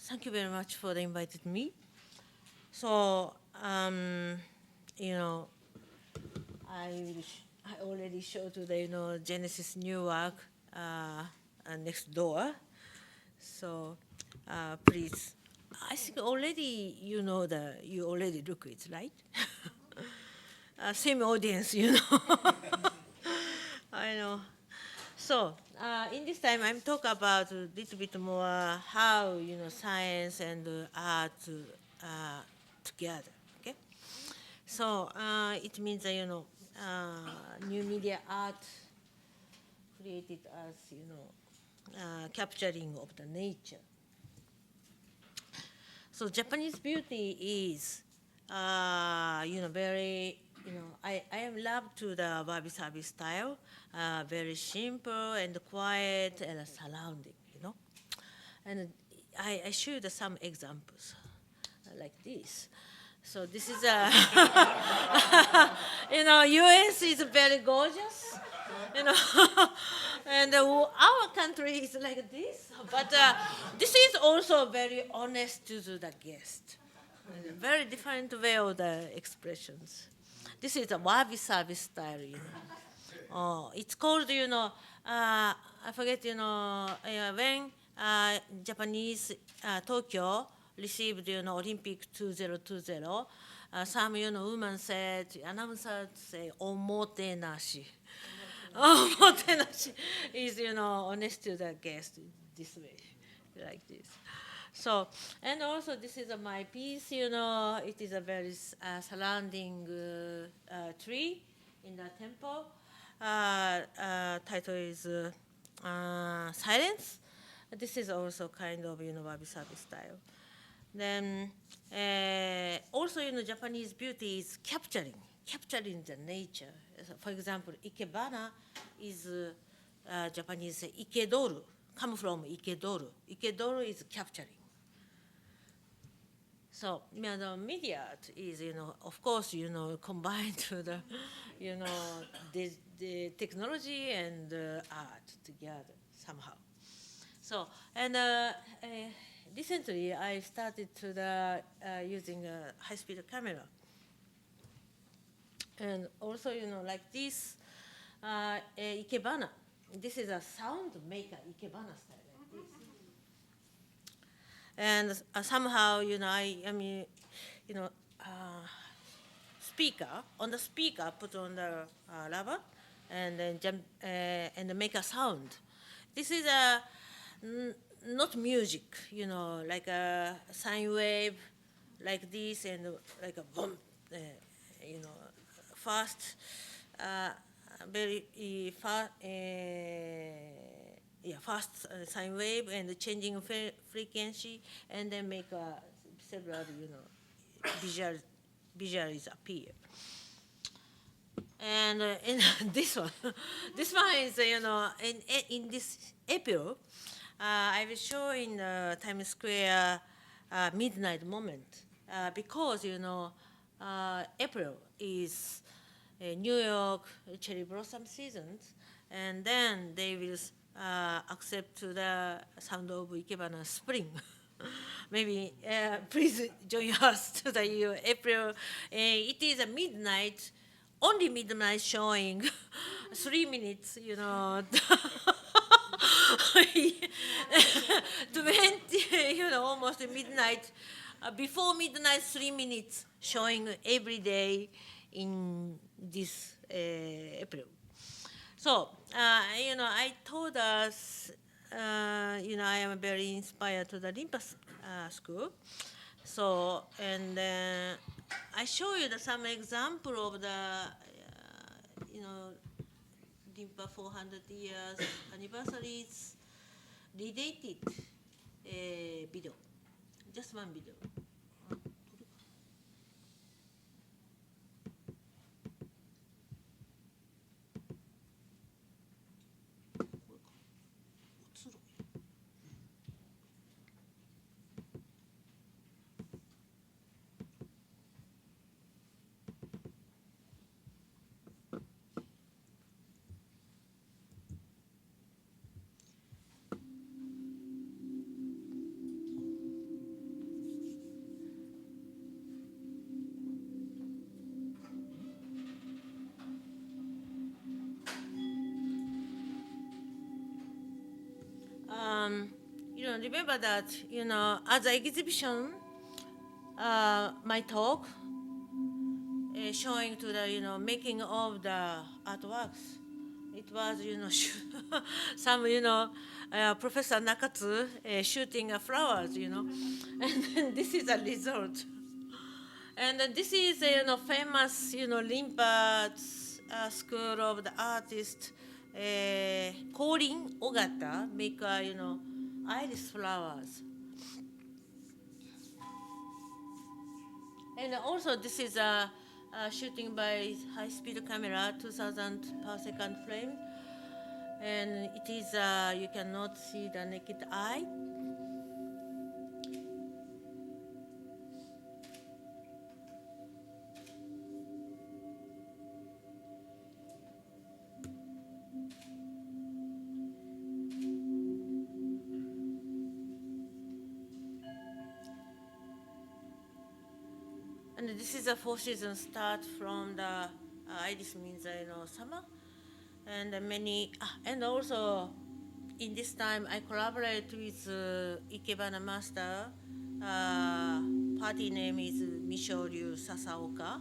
Thank you very much for inviting me. So, you know, I already showed the, Genesis new work next door. So, please, I think already you already look it, right? Same audience, I know. So, in this time, I'm talk about a little bit more how, science and art together, okay? So, it means, new media art created as, capturing of the nature. So, Japanese beauty is, very, I am love to the wabi-sabi style, very simple and quiet and surrounding, And I showed some examples like this. So this is a, US is very gorgeous, and our country is like this. But this is also very honest to the guest. Very different way of the expressions. This is a wabi-sabi style, It's called, I forget, when Japanese Tokyo received, Olympic 2020. Some, women said, announcer say, omotenashi. Omotenashi is, honest to the guest this way, like this. So, and also this is my piece, it is a very surrounding tree in the temple. Title is Silence. This is also kind of, wabi-sabi style. Then also, Japanese beauty is capturing the nature. For example, ikebana is Japanese ikedoru, come from ikedoru. Ikedoru is capturing. So, the media is, of course, combined to the, the technology and art together somehow. So, and recently I started to using a high-speed camera. And also, like this ikebana. This is a sound maker ikebana style. And somehow, speaker, on the speaker, put on the rubber, and then jump, and make a sound. This is a, not music, like a sine wave, like this, and like a boom, fast, very fast, fast sine wave and changing frequency, and then make several, visuals appear. And in this one, this one is, in this April, I will show in Times Square midnight moment because, April is New York cherry blossom season, and then they will accept to the sound of Ikebana spring. Maybe please join us to the April. It is a midnight, only midnight showing, 3 minutes, 20, almost midnight. Before midnight, 3 minutes showing every day in this April. So, I told us, I am very inspired to the Rimpa school. So, and I show you some example of the, Rimpa 400 years anniversaries related video. Just one video. Remember that, as an exhibition, my talk showing to the, making of the artworks. It was, some, Professor Nakatsu shooting flowers, and then this is a result. And this is, famous, Rimpa School of the Artist, Korin Ogata, make, iris flowers. And also this is a shooting by high-speed camera, 2,000 per second frame. And it is, you cannot see the naked eye. And this is the 4 season start from the iris means summer, and many and also in this time I collaborate with Ikebana master Party name is Mishoryu Sasaoka.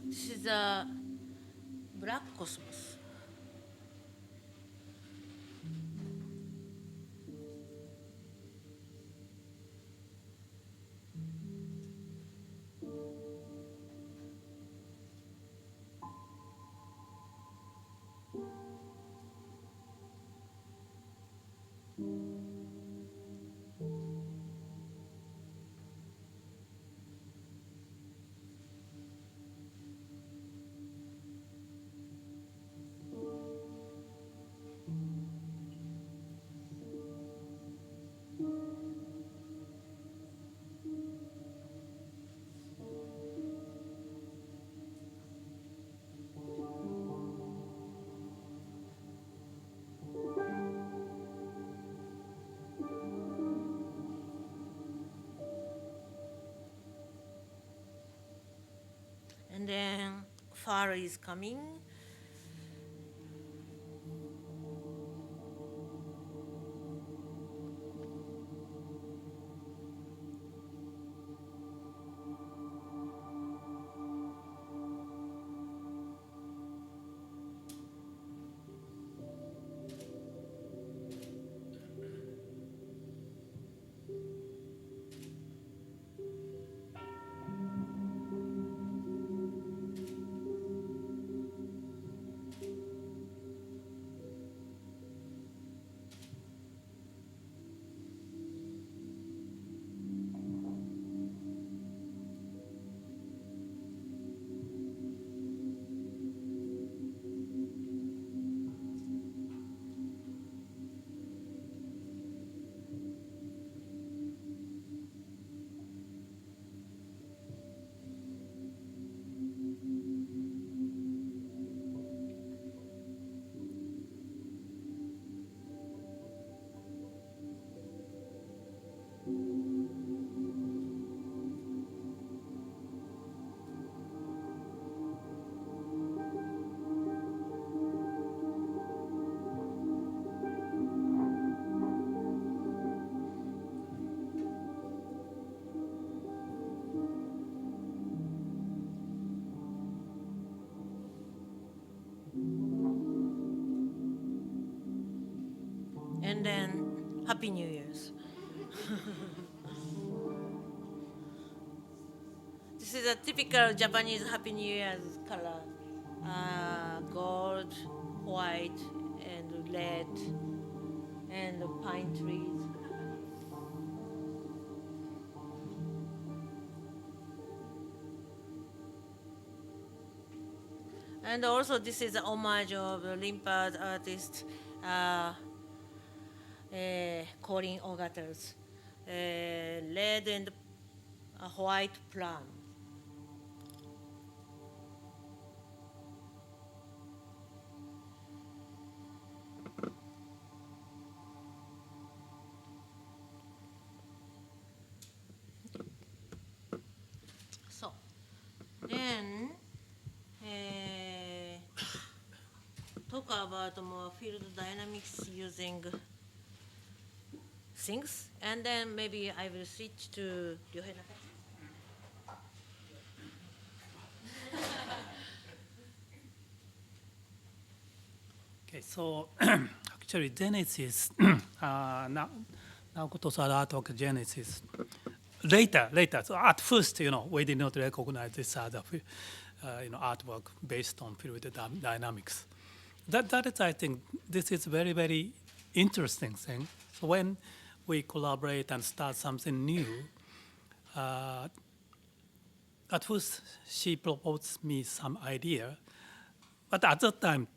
This is a black cosmos. And then fall is coming. And then Happy New Year's. This is a typical Japanese Happy New Year's color. Gold, white, and red, and pine trees. And also this is an homage of Limpa's artist, Colin Ogata's red and white plum. So then talk about more field dynamics using things, and then maybe I will switch to Ryohei Nakatsu. Okay, so actually Genesis, Naoko Tosa artwork Genesis. Later, so at first, we did not recognize this as a, artwork based on fluid dynamics. That is, I think, this is very, very interesting thing. So when we collaborate and start something new, at first she proposed me some idea, but at that time,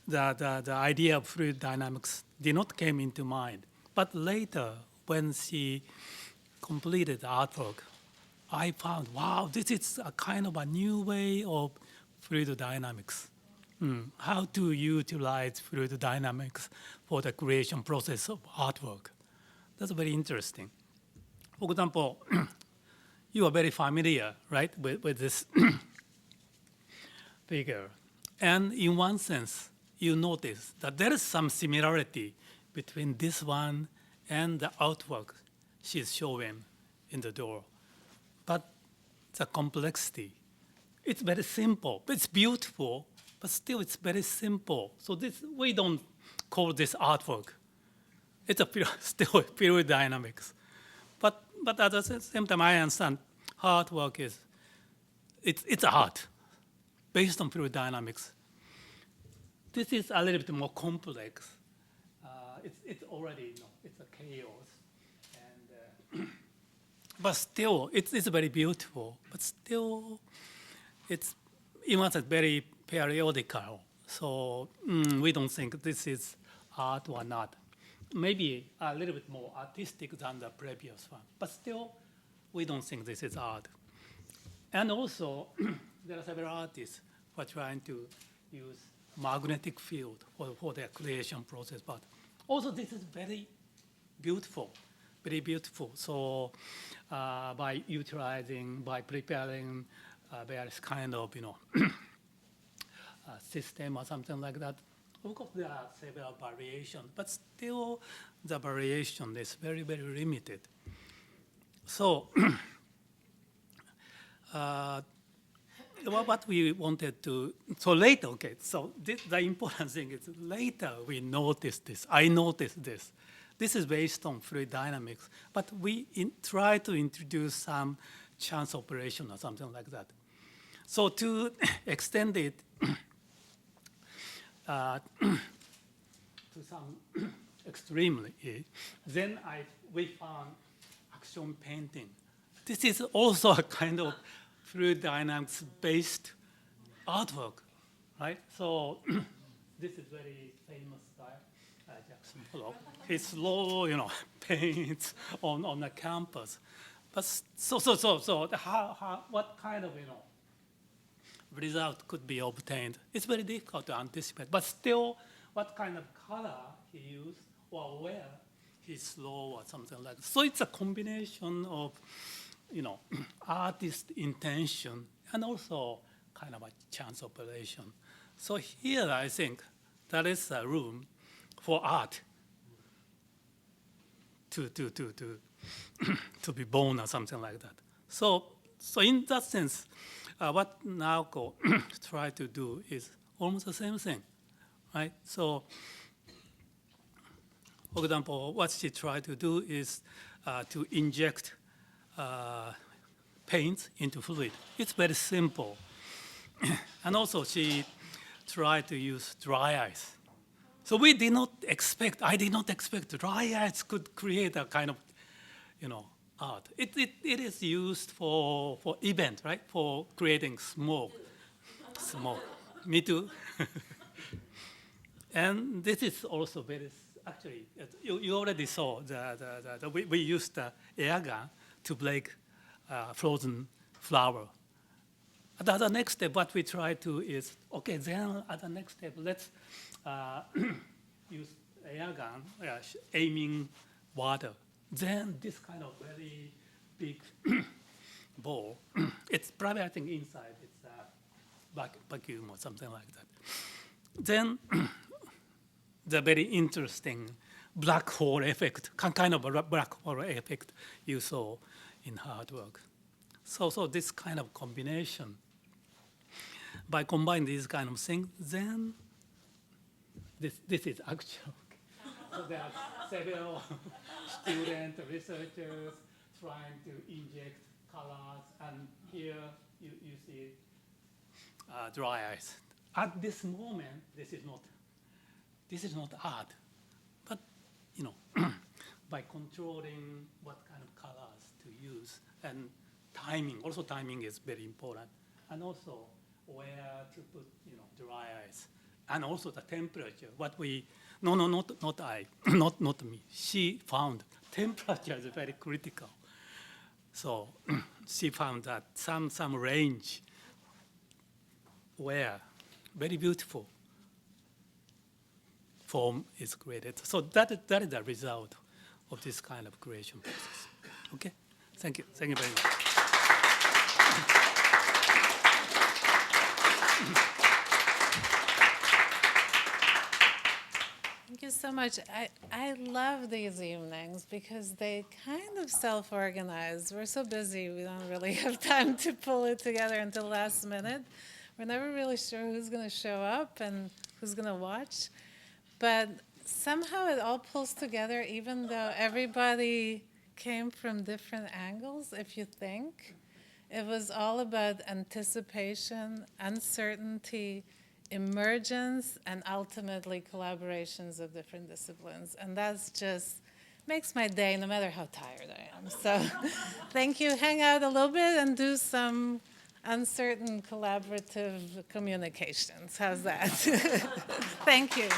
the idea of fluid dynamics did not came into mind. But later, when she completed the artwork, I found, wow, this is a kind of a new way of fluid dynamics. How to utilize fluid dynamics for the creation process of artwork. That's very interesting. For example, you are very familiar, right, with this figure. And in one sense, you notice that there is some similarity between this one and the artwork she's showing in the door. But the complexity, it's very simple. It's beautiful, but still it's very simple. So this, we don't call this artwork. It's still fluid dynamics. But at the same time, I understand artwork is, it's art based on fluid dynamics. This is a little bit more complex. It's already, it's a chaos. And, but still, it's very beautiful. But still, it's, in one sense, very periodical. So we don't think this is art or not. Maybe a little bit more artistic than the previous one. But still, we don't think this is art. And also, there are several artists who are trying to use magnetic field for their creation process. But also, this is very beautiful, very beautiful. So by utilizing, by preparing various kind of, system or something like that, of course, there are several variations, but still the variation is very, very limited. So what we wanted to, so later, okay, so the important thing is later we noticed this, I noticed this. This is based on fluid dynamics, but we try to introduce some chance operation or something like that. So to extend it to some extremely, then we found action painting. This is also a kind of fluid dynamics based artwork, right? So this is very famous guy, Jackson Pollock. He slow, paints on the campus. But so what kind of, result could be obtained? It's very difficult to anticipate. But still, what kind of color he used or where he slow or something like that. So it's a combination of, artist intention and also kind of a chance operation. So here, I think, there is a room for art to be born or something like that. So in that sense, what Naoko tried to do is almost the same thing, right? So, for example, what she tried to do is to inject paint into fluid. It's very simple. And also she tried to use dry ice. So I did not expect dry ice could create a kind of, art. It is used for event, right? For creating smoke. Me too. And this is also very, actually, you already saw we used the air gun to break frozen flour. At the next step, what we try to is, okay, then at the next step, let's use air gun, aiming water. Then this kind of very big ball, it's probably, I think, inside, it's a vacuum or something like that. Then the very interesting black hole effect, kind of a black hole effect you saw in hard work. So this kind of combination, by combining these kind of things, then this is actual. So there are several students, researchers trying to inject colors, and here you see dry ice. At this moment, this is not art, but by controlling what kind of colors to use and timing. Also, timing is very important, and also where to put dry ice, and also the temperature. What we not I, not me. She found temperature is very critical. So she found that some range where very beautiful form is created. So that is the result of this kind of creation process. Okay, thank you very much. Thank you so much. I love these evenings because they kind of self-organize. We're so busy, we don't really have time to pull it together until the last minute. We're never really sure who's going to show up and who's going to watch. But somehow it all pulls together, even though everybody came from different angles, if you think. It was all about anticipation, uncertainty, emergence, and ultimately collaborations of different disciplines. And that's just makes my day, no matter how tired I am. So thank you. Hang out a little bit and do some uncertain collaborative communications. How's that? Thank you.